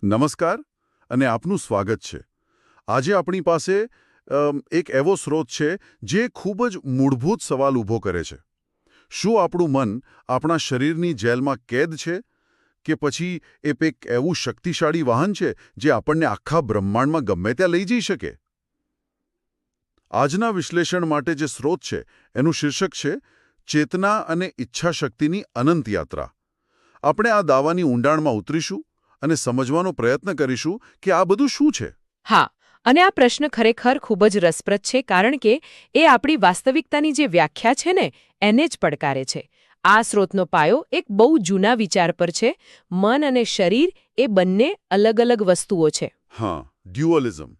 નમસ્કાર અને આપનું સ્વાગત છે. આજે આપણી પાસે એક એવો સ્રોત છે જે ખૂબ જ મૂળભૂત સવાલ ઊભો કરે છે. શું આપણું મન આપણા શરીરની જેલમાં કેદ છે કે પછી એ એક એવું શક્તિશાળી વાહન છે જે આપણને આખા બ્રહ્માંડમાં ગમે ત્યાં લઈ જઈ શકે? આજના વિશ્લેષણ માટે જે સ્રોત છે એનું શીર્ષક છે ચેતના અને ઈચ્છાશક્તિની અનંત યાત્રા. આપણે આ દાવાની ઊંડાણમાં ઉતરીશું અને સમજવાનો પ્રયત્ન કરીશું કે આ બધું શું છે. હા, અને આ પ્રશ્ન ખરેખર ખૂબ જ રસપ્રદ છે કારણ કે એ આપણી વાસ્તવિકતાની જે વ્યાખ્યા છે ને એને જ પડકારે છે. આ સ્રોતનો પાયો એક બહુ જૂના વિચાર પર છે. મન અને શરીર એ બંને અલગ અલગ વસ્તુઓ છે. હા, ડ્યુઅલિઝમ.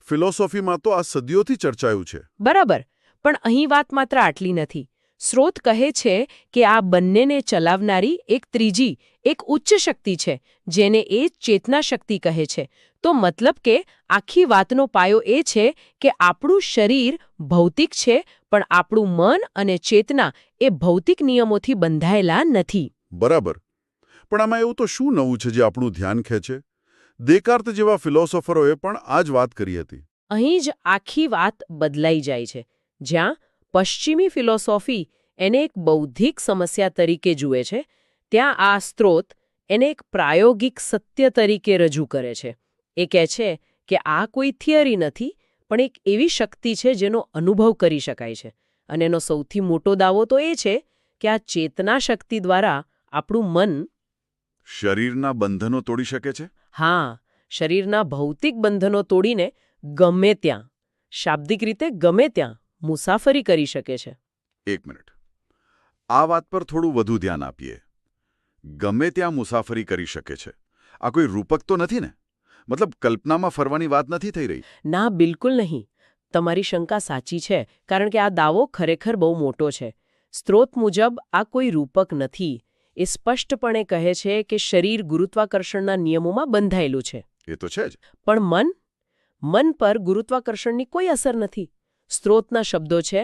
ફિલોસોફીમાં તો આ સદીઓથી ચર્ચાયું છે. બરાબર, પણ અહીં વાત માત્ર આટલી નથી. સ્રોત કહે છે કે આ બંનેને ચલાવનારી એક ત્રીજી, એક ઉચ્ચ શક્તિ છે જેને એ ચેતના શક્તિ કહે છે. તો મતલબ કે આખી વાતનો પાયો એ છે કે આપણું શરીર ભૌતિક છે પણ આપણું મન અને ચેતના એ ભૌતિક નિયમોથી બંધાયેલા નથી. બરાબર. પણ આમાં એવું તો શું નવું છે જે આપણું ધ્યાન ખેંચે? દેકાર્ત જેવા ફિલોસોફરોએ પણ આ જ વાત કરી હતી. અહીં જ આખી વાત બદલાઈ જાય છે. જ્યાં પશ્ચિમી ફિલોસોફી એને એક બૌદ્ધિક સમસ્યા તરીકે જુએ છે, ત્યાં આ સ્ત્રોત એને એક પ્રાયોગિક સત્ય તરીકે રજૂ કરે છે. એ કહે છે કે આ કોઈ થિયરી નથી, પણ એક એવી શક્તિ છે જેનો અનુભવ કરી શકાય છે. અને એનો સૌથી મોટો દાવો તો એ છે કે આ ચેતના શક્તિ દ્વારા આપણું મન શરીરના બંધનો તોડી શકે છે? હા, શરીરના ભૌતિક બંધનો તોડીને ગમે ત્યાં, શાબ્દિક રીતે ગમે ત્યાં મુસાફરી કરી શકે છે. એક મિનિટ. આ વાત પર થોડું વધુ ધ્યાન આપીએ. ગમે ત્યાં મુસાફરી કરી શકે છે. આ કોઈ રૂપક તો નથી ને? મતલબ કલ્પનામાં ફરવાની વાત નથી થઈ રહી? ના, બિલકુલ નહીં. તમારી શંકા સાચી છે, કારણ કે આ દાવો ખરેખર બહુ મોટો છે. સ્ત્રોત મુજબ આ કોઈ રૂપક નથી. એ સ્પષ્ટપણે કહે છે કે શરીર ગુરુત્વાકર્ષણના નિયમોમાં બંધાયેલું છે. એ તો છે જ. પણ મન પર ગુરુત્વાકર્ષણની કોઈ અસર નથી. સ્ત્રોતના શબ્દો છે,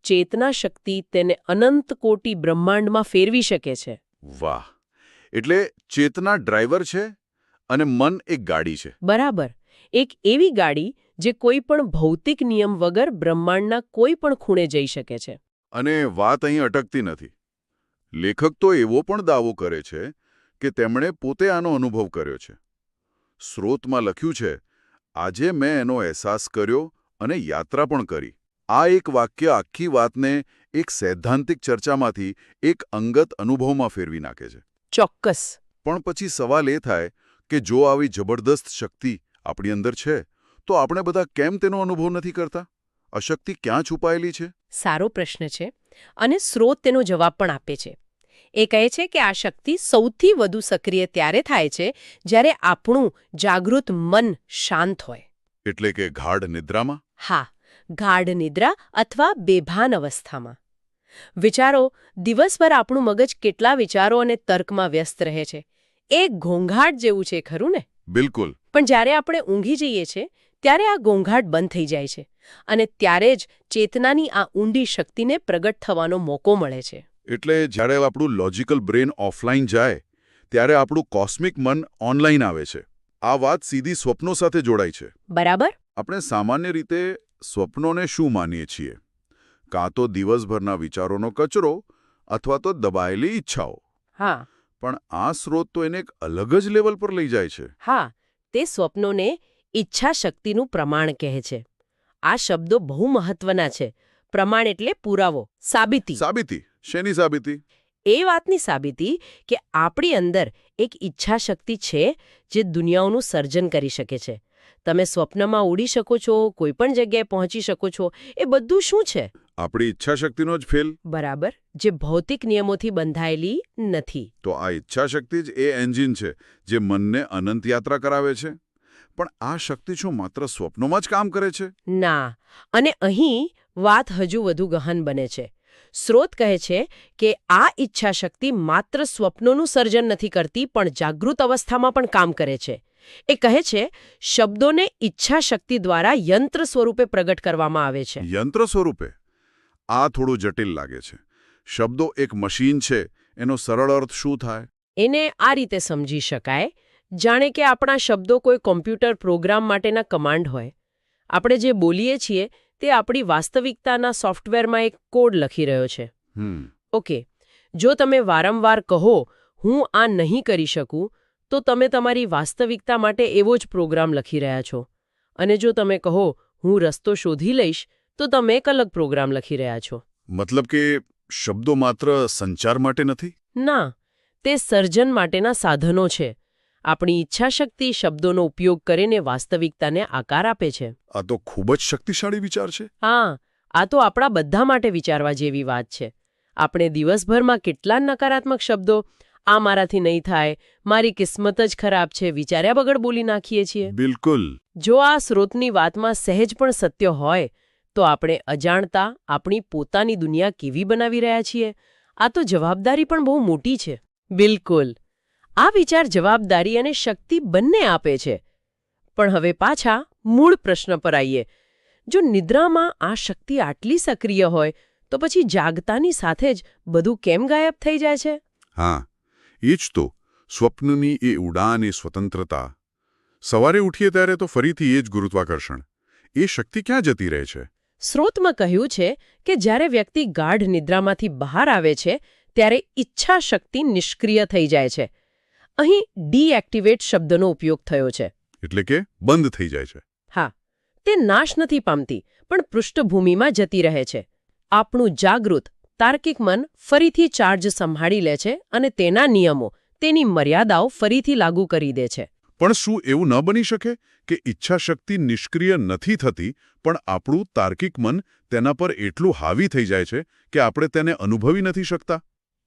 ચેતના શક્તિ તેને અનંત કોટી બ્રહ્માંડમાં ફેરવી શકે છે. વાહ! એટલે ચેતના ડ્રાઈવર છે અને મન એક ગાડી છે. બરાબર. એક એવી ગાડી જે કોઈ પણ ભૌતિક નિયમ વગર બ્રહ્માંડના કોઈ પણ ખૂણે જઈ શકે છે. અને વાત અહીં અટકતી નથી. લેખક તો એવો પણ દાવો કરે છે કે તેમણે પોતે આનો અનુભવ કર્યો છે. સ્રોતમાં લખ્યું છે, આજે મેં એનો અહેસાસ કર્યો અને યાત્રા પણ કરી. આ એક વાક્ય આખી વાતને એક સૈદ્ધાંતિક ચર્ચામાંથી એક અંગત અનુભવમાં ફેરવી નાખે છે. ચોક્કસ. પણ પછી સવાલ એ થાય કે જો આવી જબરદસ્ત શક્તિ આપણી અંદર છે, તો આપણે બધા કેમ તેનો અનુભવ નથી કરતા? અશક્તિ ક્યાં છુપાયેલી છે? સારો પ્રશ્ન છે, અને સ્રોત તેનો જવાબ પણ આપે છે. એ કહે છે કે આ શક્તિ સૌથી વધુ સક્રિય ત્યારે થાય છે જ્યારે આપણું જાગૃત મન શાંત હોય. એટલે કે ગાઢ નિદ્રામાં? હા, ગાઢ નિદ્રા અથવા બેભાન અવસ્થામાં. વિચારો, દિવસભર આપણું મગજ કેટલા વિચારો અને તર્કમાં વ્યસ્ત રહે છે. એક ઘોંઘાટ જેવું છે, ખરું ને? બિલકુલ. પણ જ્યારે આપણે ઊંઘી જઈએ છીએ ત્યારે આ ઘોંઘાટ બંધ થઈ જાય છે અને ત્યારે જ ચેતનાની આ ઊંડી શક્તિને પ્રગટ થવાનો મોકો મળે છે. એટલે જ્યારે આપણું લોજિકલ બ્રેન ઓફલાઈન જાય ત્યારે આપણું કોસ્મિક મન ઓનલાઈન આવે છે. આ વાત સીધી સ્વપ્નો સાથે જોડાય છે. બરાબર. આપણે સામાન્ય રીતે સ્વપ્નોને શું માનીએ છીએ? કાં તો દિવસભરના વિચારોનો કચરો અથવા તો દબાયેલી ઈચ્છાઓ. હા. પણ આ સ્રોત તો એને એક અલગ જ લેવલ પર લઈ જાય છે. હા, તે સ્વપ્નોને ઈચ્છા શક્તિનું પ્રમાણ કહે છે. આ શબ્દો બહુ મહત્વના છે. પ્રમાણ એટલે પુરાવો, સાબિતી. સાબિતી? શેની સાબિતી? એ વાતની સાબિતી કે આપણી અંદર એક ઈચ્છા શક્તિ છે જે દુનિયાઓનું સર્જન કરી શકે છે. તમે સ્વપ્નમાં ઉડી શકો છો, કોઈ પણ જગ્યાએ પહોંચી શકો છો. એ બધું શું છે? આપણી ઈચ્છા શક્તિનો જ ફેલ. બરાબર, જે ભૌતિક નિયમોથી બંધાયેલી નથી. તો આ ઈચ્છા શક્તિ જ એ એન્જિન છે જે મનને અનંત યાત્રા કરાવે છે. પણ આ શક્તિ શું માત્ર સ્વપ્નોમાં જ કામ કરે છે? ના, અને અહીં વાત હજુ વધુ ગહન બને છે. સ્રોત કહે છે કે આ ઈચ્છા શક્તિ માત્ર સ્વપ્નોનું સર્જન નથી કરતી, પણ જાગૃત અવસ્થામાં પણ કામ કરે છે. એ કહે છે શબ્દોને ઈચ્છા શક્તિ દ્વારા યંત્ર સ્વરૂપે પ્રગટ કરવામાં આવે છે. યંત્ર સ્વરૂપે? આ થોડું જટિલ લાગે છે. શબ્દો એક મશીન છે, એનો સરળ અર્થ શું થાય? એને આ રીતે સમજી શકાય. જાણે કે આપણા શબ્દો કોઈ કોમ્પ્યુટર પ્રોગ્રામ માટેના કમાન્ડ હોય. આપણે જે બોલીએ છીએ તે આપણી વાસ્તવિકતાના સોફ્ટવેરમાં એક કોડ લખી રહ્યો છે. ઓકે, જો તમે વારંવાર કહો હું આ નહીં કરી શકું, તો તમે તમારી વાસ્તવિકતા માટે એવો જ પ્રોગ્રામ લખી રહ્યા છો. અને જો તમે કહો હું રસ્તો શોધી લઈશ, તો તમે એક અલગ પ્રોગ્રામ લખી રહ્યા છો. મતલબ કે શબ્દો માત્ર સંચાર માટે નથી? ના, તે સર્જન માટેના સાધનો છે. આપણી ઈચ્છાશક્તિ શબ્દોનો ઉપયોગ કરીને વાસ્તવિકતાને આકાર આપે છે. આ તો ખૂબ જ શક્તિશાળી વિચાર છે. હા, આ તો આપણા બધા માટે વિચારવા જેવી વાત છે. આપણે દિવસભરમાં કેટલા નકારાત્મક શબ્દો, આ મારાથી નહીં થાય, મારી કિસ્મત જ ખરાબ છે, વિચાર્યા વગર બોલી નાખીએ છીએ. બિલકુલ. જો આ સ્રોતની વાતમાં સહેજ પણ સત્ય હોય, તો આપણે અજાણતા આપણી પોતાની દુનિયા કેવી બનાવી રહ્યા છીએ, આ તો જવાબદારી પણ બહુ મોટી છે. બિલકુલ. આ વિચાર જવાબદારી અને શક્તિ બંને આપે છે. પણ હવે પાછા મૂળ પ્રશ્ન પર આવીએ. જો નિદ્રામાં આ શક્તિ આટલી સક્રિય હોય, તો પછી જાગતાની સાથે જ બધું કેમ ગાયબ થઈ જાય છે? હા, એ જ તો. સ્વપ્નની એ ઉડાન, એ સ્વતંત્રતા. સવારે ઉઠીએ ત્યારે તો ફરીથી એ જ ગુરુત્વાકર્ષણ. એ શક્તિ ક્યાં જતી રહે છે? સ્રોતમાં કહ્યું છે કે જ્યારે વ્યક્તિ ગાઢ નિદ્રામાંથી બહાર આવે છે, ત્યારે ઈચ્છા શક્તિ નિષ્ક્રિય થઈ જાય છે. અહીં ડીએક્ટિવેટ શબ્દનો ઉપયોગ થયો છે. એટલે કે બંધ થઈ જાય છે. હા, તે નાશ નથી પામતી, પણ પૃષ્ઠભૂમિમાં જતી રહે છે. આપણું જાગૃત, તાર્કિક મન ફરીથી ચાર્જ સંભાળી લે છે અને તેના નિયમો, તેની મર્યાદાઓ ફરીથી લાગુ કરી દે છે. પણ શું એવું ન બની શકે કે ઈચ્છાશક્તિ નિષ્ક્રિય નથી થતી, પણ આપણું તાર્કિક મન તેના પર એટલું હાવી થઈ જાય છે કે આપણે તેને અનુભવી નથી શકતા?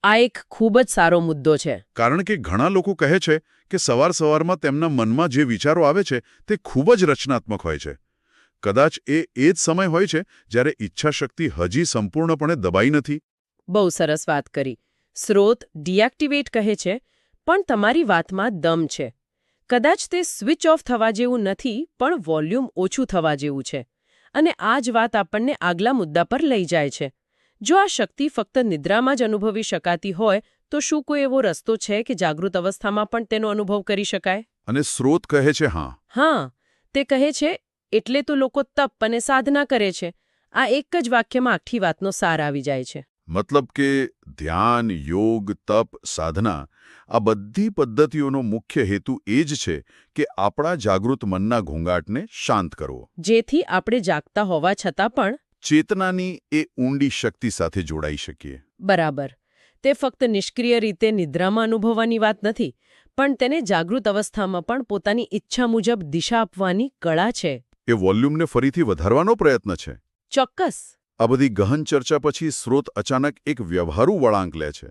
આ એક ખૂબ જ સારો મુદ્દો છે. કારણ કે ઘણા લોકો કહે છે કે સવારમાં તેમના મનમાં જે વિચારો આવે છે તે ખૂબ જ રચનાત્મક હોય છે. કદાચ એ જ સમય હોય છે જ્યારે ઈચ્છાશક્તિ હજી સંપૂર્ણપણે દબાઈ નથી. બહુ સરસ વાત કરી. સ્રોત ડીએક્ટિવેટ કહે છે, પણ તમારી વાતમાં દમ છે. કદાચ તે સ્વિચ ઓફ થવા જેવું નથી, પણ વોલ્યુમ ઓછું થવા જેવું છે. અને આ જ વાત આપણને આગલા મુદ્દા પર લઈ જાય છે. જો આ શક્તિ ફક્ત નિદ્રામાં જ અનુભવી શકાતી હોય, તો શું કોઈ એવો રસ્તો છે કે જાગૃત અવસ્થામાં પણ તેનો અનુભવ કરી શકાય? અને સ્રોત કહે છે હા. હા, તે કહે છે એટલે તો લોકો તપ અને સાધના કરે છે. આ એક જ વાક્યમાં આખી વાતનો સાર આવી જાય છે. મતલબ કે ધ્યાન, યોગ, તપ, સાધના આ બધી પદ્ધતિઓનો મુખ્ય હેતુ એ જ છે કે આપણા જાગૃત મનના ઘોંઘાટને શાંત કરવો. જેથી આપણે જાગતા હોવા છતાં પણ ચેતનાની એ ઊંડી શક્તિ સાથે જોડાઈ શકીએ. બરાબર. તે ફક્ત નિષ્ક્રિય રીતે નિદ્રામાં અનુભવવાની વાત નથી, પણ તેને જાગૃત અવસ્થામાં પણ પોતાની ઈચ્છા મુજબ દિશા આપવાની કળા છે. એ વોલ્યુમને ફરીથી વધારવાનો પ્રયત્ન છે. ચોક્કસ. આ બધી ગહન ચર્ચા પછી સ્રોત અચાનક એક વ્યવહારુ વળાંક લે છે.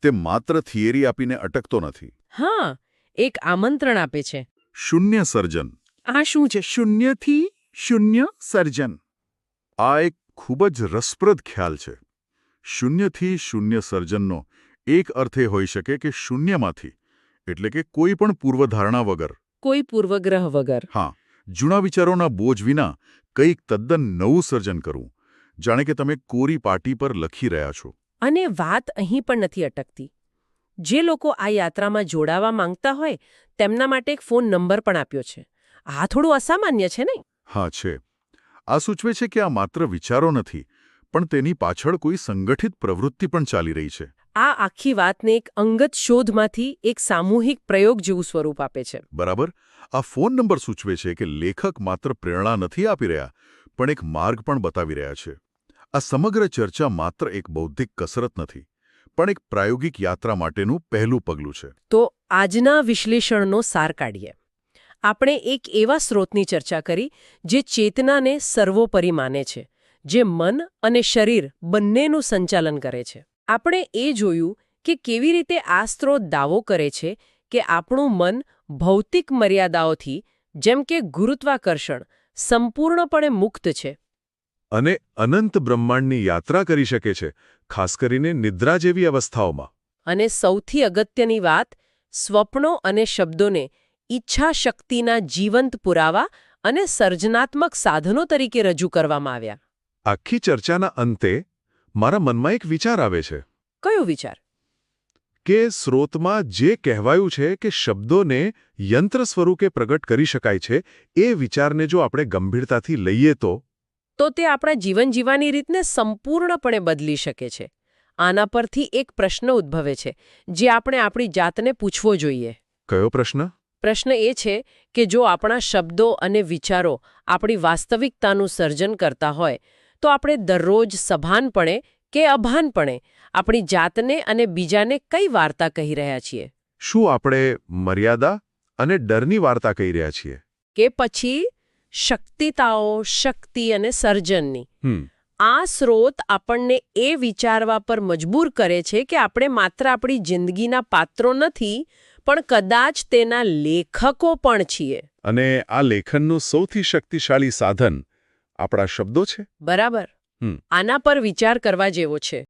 તે માત્ર થિયરી આપીને અટકતો નથી. હા, એક આમંત્રણ આપે છે. શૂન્ય સર્જન. આ શું છે? શૂન્યથી શૂન્ય સર્જન. આ એક ખૂબ જ રસપ્રદ ખ્યાલ છે. શૂન્યથી શૂન્ય સર્જનનો એક અર્થ એ હોઈ શકે કે શૂન્યમાંથી, એટલે કે કોઈ પણ પૂર્વધારણા વગર, કોઈ પૂર્વગ્રહ વગર. હા, જૂના વિચારોના બોજ વિના કંઈક તદ્દન નવું સર્જન કરવું. જાણે કે તમે કોરી પાટી પર લખી રહ્યા છો. અને વાત અહીં પણ નથી અટકતી. જે લોકો આ યાત્રામાં જોડાવા માંગતા હોય, તેમના માટે એક ફોન નંબર પણ આપ્યો છે. આ થોડું અસામાન્ય છે નહીં? હા, છે. આ સૂચવે છે કે આ માત્ર વિચારો નથી, પણ તેની પાછળ કોઈ સંગઠિત પ્રવૃત્તિ પણ ચાલી રહી છે. આ આખી વાતને એક અંગત શોધમાંથી એક સામૂહિક પ્રયોગ જેવું સ્વરૂપ આપે છે. બરાબર. આ ફોન નંબર સૂચવે છે કે લેખક માત્ર પ્રેરણા નથી આપી રહ્યા, પણ એક માર્ગ પણ બતાવી રહ્યા છે. આ સમગ્ર ચર્ચા માત્ર એક બૌદ્ધિક કસરત નથી, પણ એક પ્રાયોગિક યાત્રા માટેનું પહેલું પગલું છે. તો આજના વિશ્લેષણનો સાર કાઢીએ. આપણે એક એવા સ્રોતની ચર્ચા કરી જે ચેતનાને સર્વોપરી માને છે, જે મન અને શરીર બંનેનું સંચાલન કરે છે. આપણે એ જોયું કે કેવી રીતે આ સ્ત્રોત દાવો કરે છે કે આપણું મન ભૌતિક મર્યાદાઓથી, જેમ કે ગુરુત્વાકર્ષણ, સંપૂર્ણપણે મુક્ત છે. અને અનંત બ્રહ્માંડની યાત્રા કરી શકે છે, ખાસ કરીને નિદ્રા જેવી અવસ્થાઓમાં. અને સૌથી અગત્યની વાત, સ્વપ્નો અને શબ્દોને ઈચ્છા શક્તિના જીવંત પુરાવા અને સર્જનાત્મક સાધનો તરીકે રજૂ કરવામાં આવ્યા. આખી ચર્ચાના અંતે મારા મનમાં એક વિચાર આવે છે. કયો વિચાર? કે સ્રોતમાં જે કહેવાયું છે કે શબ્દોને યંત્ર સ્વરૂપે પ્રગટ કરી શકાય છે એ વિચારને જો આપણે ગંભીરતાથી લઈએ તો તે આપણા જીવન જીવવાની રીતને સંપૂર્ણપણે બદલી શકે છે. આના પરથી એક પ્રશ્ન ઉદ્ભવે છે જે આપણે આપણી જાતને પૂછવો જોઈએ. કયો પ્રશ્ન? પ્રશ્ન એ છે કે જો આપણા શબ્દો અને વિચારો આપણી વાસ્તવિકતાનું સર્જન કરતા હોય તો આપણે દરરોજ સભાનપણે કે અભાનપણે આપણી જાતને અને બીજાને કઈ વાર્તા કહી રહ્યા છીએ? શું આપણે મર્યાદા અને ડરની વાર્તા કહી રહ્યા છીએ? કે પછી શક્તિતાઓ, શક્તિ અને સર્જનની? આ સ્રોત આપણને એ વિચારવા પર મજબૂર કરે છે કે આપણે માત્ર આપણી જિંદગીના પાત્રો નથી પણ કદાચ તેના લેખકો પણ છીએ. અને આ લેખનનું સૌથી શક્તિશાળી સાધન આપણા શબ્દો છે. બરાબર. આના પર વિચાર કરવા જેવો છે.